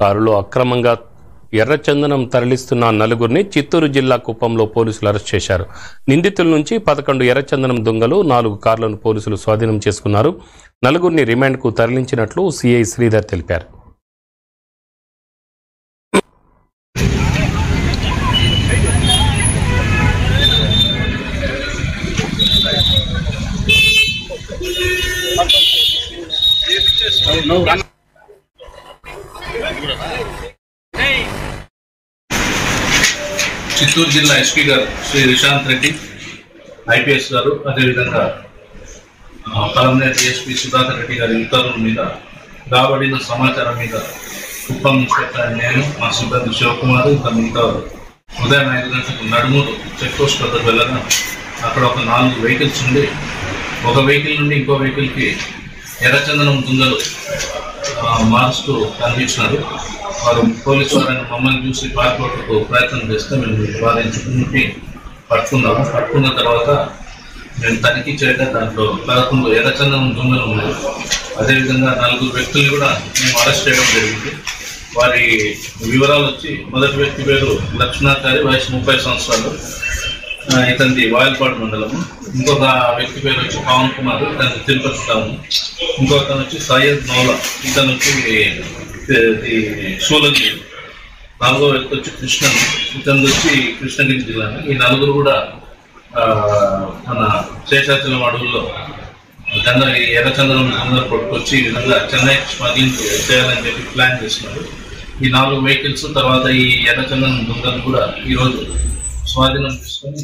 కారులో అక్రమంగా ఎర్రచందనం తరలిస్తున్న నలుగురిని చిత్తూరు జిల్లా కుప్పంలో పోలీసులు అరెస్ట్ చేశారు. నిందితుల నుంచి 11 ఎర్రచందనం దొంగలు 4 కార్లను పోలీసులు స్వాధీనం చేసుకున్నారు. నలుగురిని రిమాండ్కు తరలించినట్లు సిఐ శ్రీధర్ తెలిపారు. చిత్తూరు జిల్లా ఎస్పీ గారు శ్రీ రిశాంత్ రెడ్డి ఐపీఎస్ గారు, అదేవిధంగా పలమనేరు డిఎస్పీ సుధాకర్ రెడ్డి గారి ఉత్తర్వుల మీద రాబడిన సమాచారం మీద కుప్పం ఇన్స్పెక్టర్ నేను, మా సిబ్బంది శివకుమార్, ఇంకా మిగతా ఉదయం 5 గంటలకు నడుమూరు చెక్ పోస్ట్ వద్దకు వెళ్ళగా అక్కడ ఒక 4 వెహికల్స్ ఉండి ఒక వెహికల్ నుండి ఇంకో వెహికల్కి ఎర్రచందనం దుంగలు మారుస్తూ కనిపించినారు. వారు పోలీసు వారిని మమ్మల్ని చూసి పారిపోవడానికి ప్రయత్నం చేస్తే మేము వారిని చుట్టుముట్టి పట్టుకున్నాము. పట్టుకున్న తర్వాత మేము తనిఖీ చేయగా దాంట్లో 11 ఎర్రచందనం దొంగలు ఉన్నాయి. అదేవిధంగా 4 వ్యక్తులు కూడా మేము అరెస్ట్ చేయడం జరిగింది. వారి వివరాలు వచ్చి మొదటి వ్యక్తి పేరు లక్ష్మణాచారి, వయసు 30 సంవత్సరాలు, ఇతనిది వాయల్పాడు మండలము. ఇంకొక వ్యక్తి పేరు వచ్చి పవన్ కుమార్, ఇతని తిరుపతి టౌన్. ఇంకొకతను వచ్చి సయ్యద్ మౌలా, ఇతను వచ్చి సూలగిరి. 4వ వ్యక్తి వచ్చి కృష్ణన్, ఇతను వచ్చి కృష్ణగిరి జిల్లా. ఈ 4 కూడా మన శేషాచలం అడవుల్లో ఎర్రచందనం అందరూ పట్టుకొచ్చి ఈ విధంగా చెన్నైకి స్మగ్లింగ్ చేయాలని చెప్పి ప్లాన్ చేస్తున్నారు. ఈ 4 వెహికల్స్ తర్వాత ఈ ఎర్రచందనం దొంగలు కూడా ఈరోజు స్వాధీనం తీసుకొని